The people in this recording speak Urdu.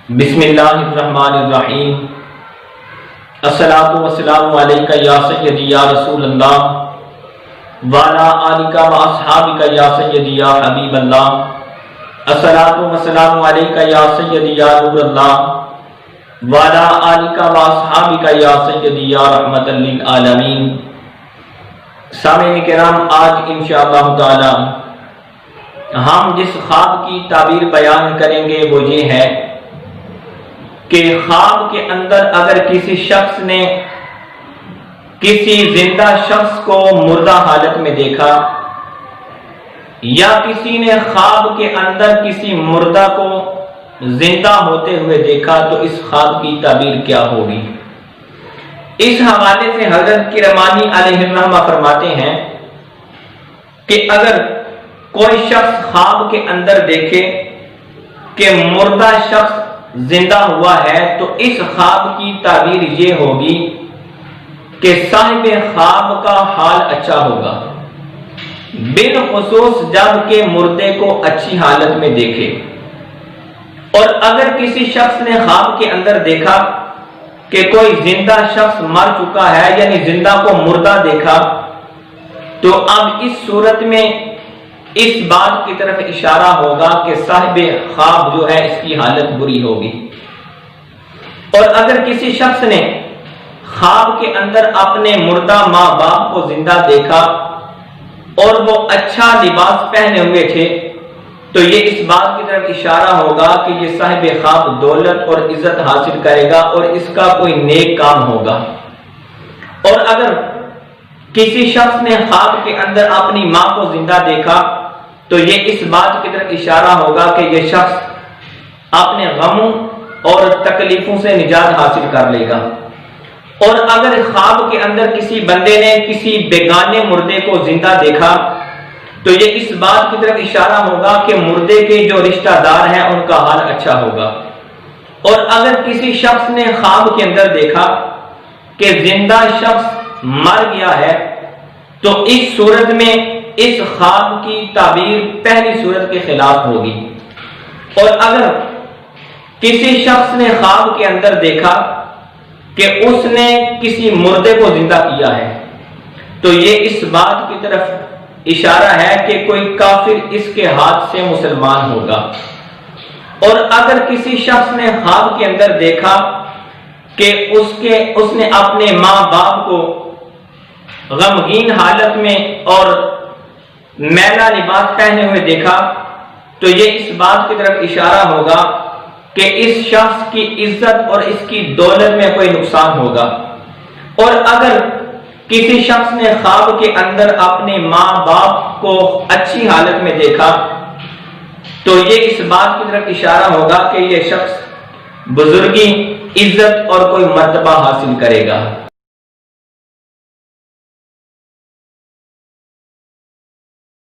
بسم اللہ الرحمن الرحیم۔ الصلاۃ والسلام علیکہ یا سیدی یا رسول اللہ وعلی آلکہ و اصحابکہ یا سیدی یا حبیب اللہ۔ الصلاۃ والسلام علیکہ یا سیدی یا نور اللہ وعلی آلکہ و اصحابکہ یا سیدی یا رحمت للعالمین۔ سامعین کرام، آج انشاءاللہ تعالی ہم جس خواب کی تعبیر بیان کریں گے وہ یہ ہے کہ خواب کے اندر اگر کسی شخص نے کسی زندہ شخص کو مردہ حالت میں دیکھا یا کسی نے خواب کے اندر کسی مردہ کو زندہ ہوتے ہوئے دیکھا تو اس خواب کی تعبیر کیا ہوگی؟ اس حوالے سے حضرت کرمانی علیہ الرحمہ فرماتے ہیں کہ اگر کوئی شخص خواب کے اندر دیکھے کہ مردہ شخص زندہ ہوا ہے تو اس خواب کی تعبیر یہ ہوگی کہ صاحب خواب کا حال اچھا ہوگا، بالخصوص جب کہ مردے کو اچھی حالت میں دیکھے۔ اور اگر کسی شخص نے خواب کے اندر دیکھا کہ کوئی زندہ شخص مر چکا ہے، یعنی زندہ کو مردہ دیکھا، تو اب اس صورت میں اس بات کی طرف اشارہ ہوگا کہ صاحب خواب جو ہے اس کی حالت بری ہوگی۔ اور اگر کسی شخص نے خواب کے اندر اپنے مردہ ماں باپ کو زندہ دیکھا اور وہ اچھا لباس پہنے ہوئے تھے تو یہ اس بات کی طرف اشارہ ہوگا کہ یہ صاحب خواب دولت اور عزت حاصل کرے گا اور اس کا کوئی نیک کام ہوگا۔ اور اگر کسی شخص نے خواب کے اندر اپنی ماں کو زندہ دیکھا تو یہ اس بات کی طرف اشارہ ہوگا کہ یہ شخص اپنے غموں اور تکلیفوں سے نجات حاصل کر لے گا۔ اور اگر خواب کے اندر کسی بندے نے کسی بیگانے مردے کو زندہ دیکھا تو یہ اس بات کی طرف اشارہ ہوگا کہ مردے کے جو رشتہ دار ہیں ان کا حال اچھا ہوگا۔ اور اگر کسی شخص نے خواب کے اندر دیکھا کہ زندہ شخص مر گیا ہے تو اس صورت میں اس خواب کی تعبیر پہلی صورت کے خلاف ہوگی۔ اور اگر کسی شخص نے خواب کے اندر دیکھا کہ اس نے کسی مردے کو زندہ کیا ہے تو یہ اس بات کی طرف اشارہ ہے کہ کوئی کافر اس کے ہاتھ سے مسلمان ہوگا۔ اور اگر کسی شخص نے خواب کے اندر دیکھا کہ اس نے اپنے ماں باپ کو غمگین حالت میں اور میلا لباس پہنے ہوئے دیکھا تو یہ اس بات کی طرف اشارہ ہوگا کہ اس شخص کی عزت اور اس کی دولت میں کوئی نقصان ہوگا۔ اور اگر کسی شخص نے خواب کے اندر اپنے ماں باپ کو اچھی حالت میں دیکھا تو یہ اس بات کی طرف اشارہ ہوگا کہ یہ شخص بزرگی، عزت اور کوئی مرتبہ حاصل کرے گا۔